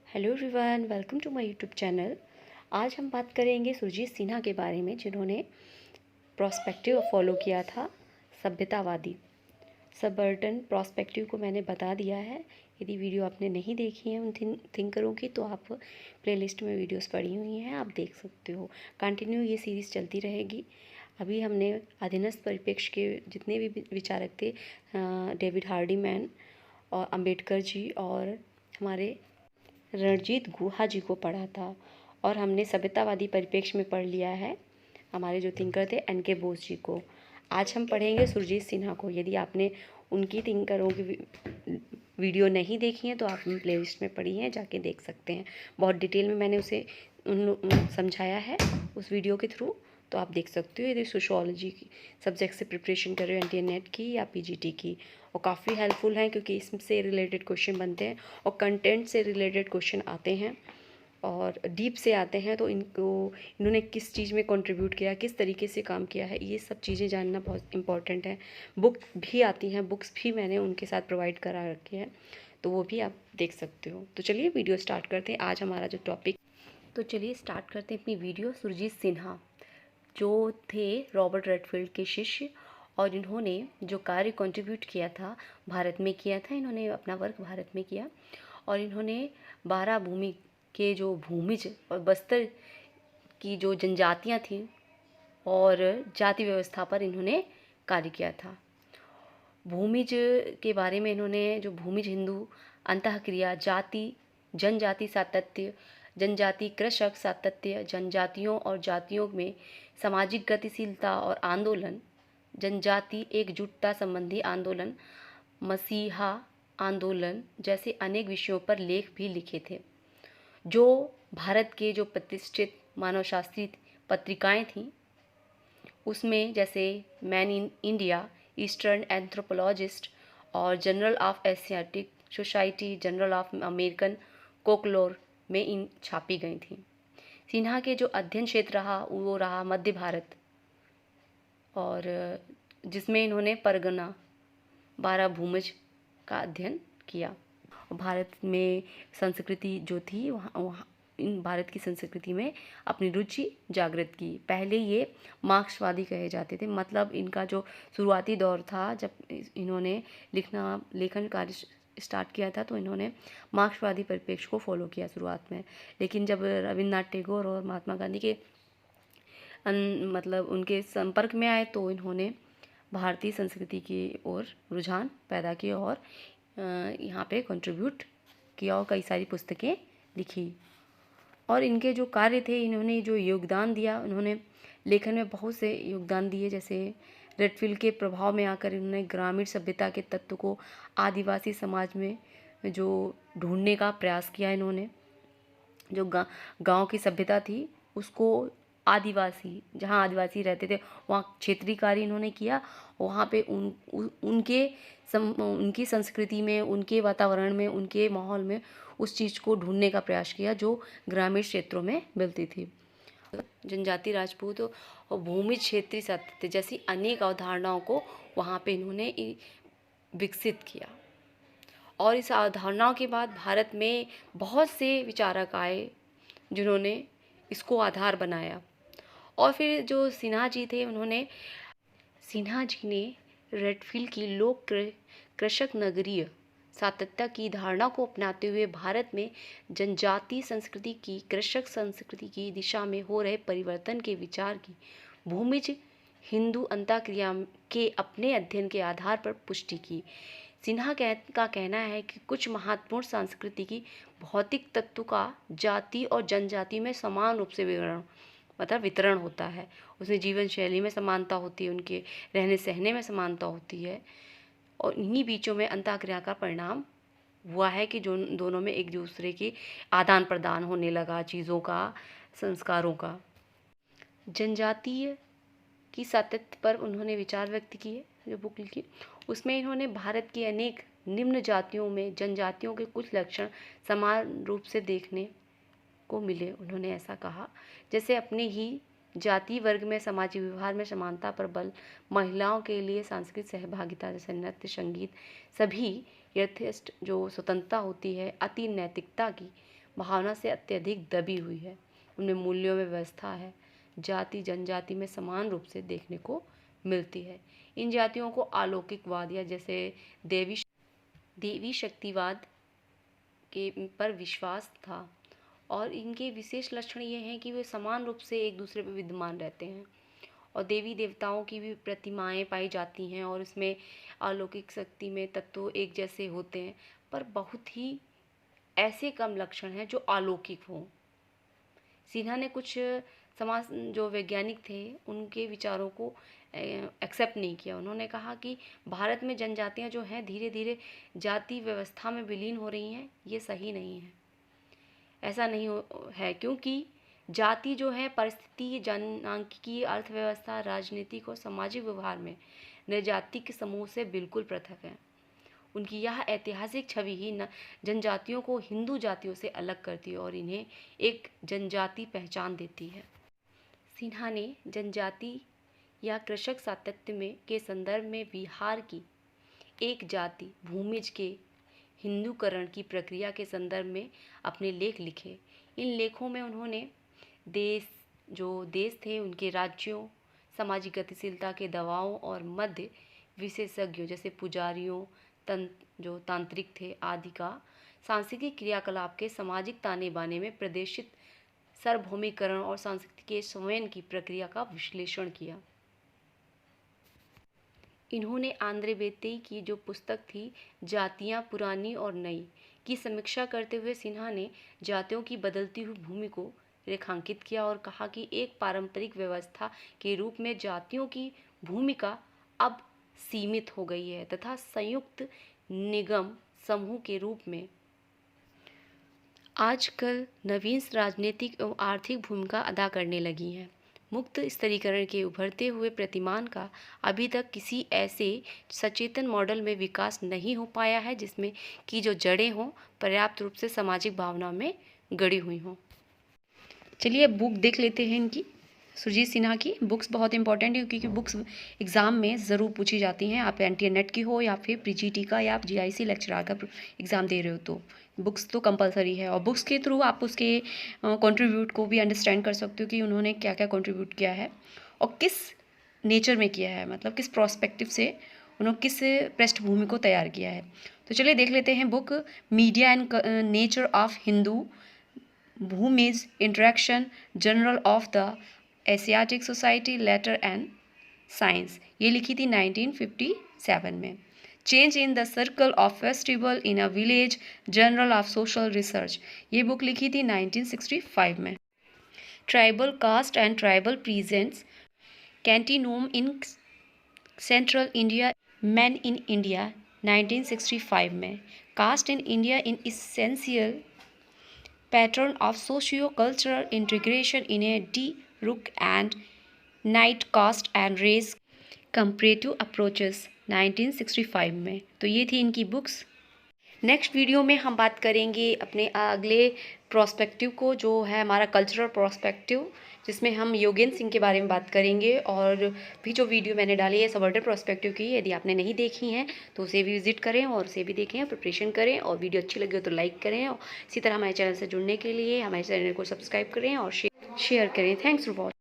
Hello everyone, welcome to my YouTube channel. आज हम बात करेंगे सुरजीत सिन्हा के बारे में, जिन्होंने प्रोस्पेक्टिव फॉलो किया था, सभ्यतावादी। सबर्टन प्रोस्पेक्टिव को मैंने बता दिया है। यदि वीडियो आपने नहीं देखी है उन थिंकरों की, तो आप प्लेलिस्ट में वीडियोस पड़ी हुई हैं, आप देख सकते हो। कंटिन्यू ये सीरीज़ चलती रहेगी। अभी हमने अधीनस्थ परिप्रेक्ष्य के जितने भी विचारक थे, डेविड हार्डीमैन और अंबेडकर जी और हमारे रणजीत गुहा जी को पढ़ा था, और हमने सभ्यतावादी परिप्रेक्ष्य में पढ़ लिया है हमारे जो थिंकर थे एन.के. बोस जी को। आज हम पढ़ेंगे सुरजीत सिन्हा को। यदि आपने उनकी थिंकरों की वीडियो नहीं देखी है तो आप प्लेलिस्ट में पढ़ी हैं, जाके देख सकते हैं। बहुत डिटेल में मैंने उसे समझाया है उस वीडियो के थ्रू, तो आप देख सकते हो। यदि सोशियोलॉजी की सब्जेक्ट से प्रिपरेशन कर रहे हो, एनटीए नेट की या पीजीटी की, और काफ़ी हेल्पफुल हैं क्योंकि इससे रिलेटेड क्वेश्चन बनते हैं और कंटेंट से रिलेटेड क्वेश्चन आते हैं और डीप से आते हैं। तो इन्होंने किस चीज़ में कंट्रीब्यूट किया, किस तरीके से काम किया है, ये सब चीज़ें जानना बहुत इंपॉर्टेंट है। बुक भी आती हैं, बुक्स भी मैंने उनके साथ प्रोवाइड करा रखी है, तो वो भी आप देख सकते हो। तो चलिए वीडियो स्टार्ट करते हैं। आज हमारा जो टॉपिक, तो चलिए स्टार्ट करते हैं अपनी वीडियो। सुरजीत सिन्हा जो थे रॉबर्ट रेडफील्ड के शिष्य, और इन्होंने जो कार्य कंट्रीब्यूट किया था भारत में किया था। इन्होंने अपना वर्क भारत में किया, और इन्होंने 12 भूमि के जो भूमिज और बस्तर की जो जनजातियां थीं और जाति व्यवस्था पर इन्होंने कार्य किया था। भूमिज के बारे में इन्होंने जो भूमिज हिंदू अंतःक्रिया, जाति जनजाति सातत्य, जनजाति कृषक सातत्य, जनजातियों और जातियों में सामाजिक गतिशीलता और आंदोलन, जनजाति एकजुटता संबंधी आंदोलन, मसीहा आंदोलन जैसे अनेक विषयों पर लेख भी लिखे थे। जो भारत के जो प्रतिष्ठित मानवशास्त्री पत्रिकाएं थीं, उसमें जैसे Man in India, Eastern Anthropologist और Journal of Asiatic Society, Journal of American Folklore में इन छापी गई थी। सिन्हा के जो अध्ययन क्षेत्र रहा वो रहा मध्य भारत, और जिसमें इन्होंने परगना 12 भूमज का अध्ययन किया। भारत में संस्कृति जो थी, वहाँ इन भारत की संस्कृति में अपनी रुचि जागृत की। पहले ये मार्क्सवादी कहे जाते थे, मतलब इनका जो शुरुआती दौर था जब इन्होंने लेखन कार्य स्टार्ट किया था, तो इन्होंने मार्क्सवादी परिप्रेक्ष्य को फॉलो किया शुरुआत में। लेकिन जब रविन्द्रनाथ टैगोर और महात्मा गांधी के मतलब उनके संपर्क में आए, तो इन्होंने भारतीय संस्कृति की ओर रुझान पैदा किया और यहाँ पे कंट्रीब्यूट किया और कई सारी पुस्तकें लिखी। और इनके जो कार्य थे, इन्होंने जो योगदान दिया, उन्होंने लेखन में बहुत से योगदान दिए। जैसे रेडफील्ड के प्रभाव में आकर इन्होंने ग्रामीण सभ्यता के तत्व को आदिवासी समाज में जो ढूंढने का प्रयास किया। इन्होंने जो गांव की सभ्यता थी उसको आदिवासी, जहाँ आदिवासी रहते थे वहाँ क्षेत्रीय कार्य इन्होंने किया। वहाँ पे उनकी संस्कृति में, उनके वातावरण में, उनके माहौल में उस चीज़ को ढूंढने का प्रयास किया जो ग्रामीण क्षेत्रों में मिलती थी। जनजाति, राजपूत और भूमि क्षेत्रीय सातत्य जैसी अनेक अवधारणाओं को वहाँ पे इन्होंने विकसित किया। और इस अवधारणाओं के बाद भारत में बहुत से विचारक आए जिन्होंने इसको आधार बनाया। और फिर जो सिन्हा जी थे, सिन्हा जी ने रेडफील्ड की लोक कृषक नगरीय सातत्य की धारणा को अपनाते हुए भारत में जनजाति संस्कृति की, कृषक संस्कृति की दिशा में हो रहे परिवर्तन के विचार की भूमिज हिंदू अंतःक्रिया के अपने अध्ययन के आधार पर पुष्टि की। सिन्हा का कहना है कि कुछ महत्वपूर्ण सांस्कृतिक भौतिक तत्व का जाति और जनजाति में समान रूप से वितरण होता है। उसमें जीवन शैली में समानता होती है, उनके रहने सहने में समानता होती है, और इन्हीं बीचों में अंतःक्रिया का परिणाम हुआ है कि जो दोनों में एक दूसरे की आदान प्रदान होने लगा, चीज़ों का, संस्कारों का। जनजातीय की सातत्य पर उन्होंने विचार व्यक्त किए। जो बुक लिखी उसमें इन्होंने भारत की अनेक निम्न जातियों में जनजातियों के कुछ लक्षण समान रूप से देखने को मिले। उन्होंने ऐसा कहा, जैसे अपने ही जाति वर्ग में सामाजिक व्यवहार में समानता पर बल, महिलाओं के लिए सांस्कृतिक सहभागिता जैसे नृत्य, संगीत, सभी यथेष्ट जो स्वतंत्रता होती है, अति नैतिकता की, भावना से अत्यधिक दबी हुई है। उनमें मूल्यों में व्यवस्था है, जाति जनजाति में समान रूप से देखने को मिलती है। इन जातियों को अलौकिकवाद या जैसे देवी शक्तिवाद के पर विश्वास था, और इनके विशेष लक्षण ये हैं कि वे समान रूप से एक दूसरे पर विद्यमान रहते हैं, और देवी देवताओं की भी प्रतिमाएं पाई जाती हैं, और इसमें अलौकिक शक्ति में तत्व एक जैसे होते हैं, पर बहुत ही ऐसे कम लक्षण हैं जो अलौकिक हों। सिन्हा ने कुछ समाज जो वैज्ञानिक थे उनके विचारों को एक्सेप्ट नहीं किया। उन्होंने कहा कि भारत में जनजातियां जो हैं धीरे धीरे जाति व्यवस्था में विलीन हो रही हैं, ये सही नहीं है। ऐसा नहीं है, क्योंकि जाति जो है परिस्थिति, जनांकीय, अर्थव्यवस्था, राजनीतिक और सामाजिक व्यवहार में निर्जातिक समूह से बिल्कुल पृथक है। उनकी यह ऐतिहासिक छवि ही जनजातियों को हिंदू जातियों से अलग करती है और इन्हें एक जनजाति पहचान देती है। सिन्हा ने जनजाति या कृषक सातत्य में के संदर्भ में बिहार की एक जाति भूमिज के हिंदूकरण की प्रक्रिया के संदर्भ में अपने लेख लिखे। इन लेखों में उन्होंने देश थे उनके राज्यों, सामाजिक गतिशीलता के दबावों और मध्य विशेषज्ञों जैसे पुजारियों, जो तांत्रिक थे आदि का सांस्कृतिक क्रियाकलाप के सामाजिक ताने बाने में प्रदर्शित सार्वभौमिकरण और सांस्कृतिक स्वयं की प्रक्रिया का विश्लेषण किया। इन्होंने आंद्रे बेत्तेई की जो पुस्तक थी जातियां पुरानी और नई की समीक्षा करते हुए सिन्हा ने जातियों की बदलती हुई भूमि को रेखांकित किया और कहा कि एक पारंपरिक व्यवस्था के रूप में जातियों की भूमिका अब सीमित हो गई है तथा संयुक्त निगम समूह के रूप में आजकल नवीन राजनीतिक एवं आर्थिक भूमिका अदा करने लगी हैं। मुक्त स्तरीकरण के उभरते हुए प्रतिमान का अभी तक किसी ऐसे सचेतन मॉडल में विकास नहीं हो पाया है जिसमें कि जो जड़ें हों पर्याप्त रूप से सामाजिक भावना में गड़ी हुई हों। चलिए बुक देख लेते हैं इनकी। सुरजीत सिन्हा की बुक्स बहुत इंपॉर्टेंट है क्योंकि बुक्स एग्ज़ाम में ज़रूर पूछी जाती हैं। आप एनटीए नेट की हो या फिर प्री-जीटी का या आप जीआईसी लेक्चरर का एग्ज़ाम दे रहे हो तो बुक्स तो कंपलसरी है, और बुक्स के थ्रू आप उसके कंट्रीब्यूट को भी अंडरस्टैंड कर सकते हो कि उन्होंने क्या क्या कंट्रीब्यूट किया है और किस नेचर में किया है, मतलब किस प्रोस्पेक्टिव से उन्होंने किस पृष्ठभूमि को तैयार किया है। तो चलिए देख लेते हैं book media and nature of Hindu Bhumij interaction journal of the Asiatic society letter and science. ये लिखी थी 1957 में। Change in the circle of festival in a village journal of social research. ये बुक लिखी थी 1965 में। Tribal caste and tribal presents continuum in central India man in India 1965 में। Caste in India in essential pattern of socio cultural integration in A D Reuck and Knight caste and race comparative approaches 1965 में। तो ये थी इनकी books. Next video में हम बात करेंगे अपने अगले प्रोस्पेक्टिव को, जो है हमारा कल्चरल प्रोस्पेक्टिव, जिसमें हम योगेंद्र सिंह के बारे में बात करेंगे। और भी जो वीडियो मैंने डाली है सबऑर्डिनेट प्रोस्पेक्टिव की, यदि आपने नहीं देखी हैं तो उसे भी विजिट करें और उसे भी देखें, प्रिपरेशन करें, और वीडियो अच्छी लगी हो तो लाइक करें। और इसी तरह हमारे चैनल से जुड़ने के लिए हमारे चैनल को सब्सक्राइब करें और शेयर करें। Thanks for watching.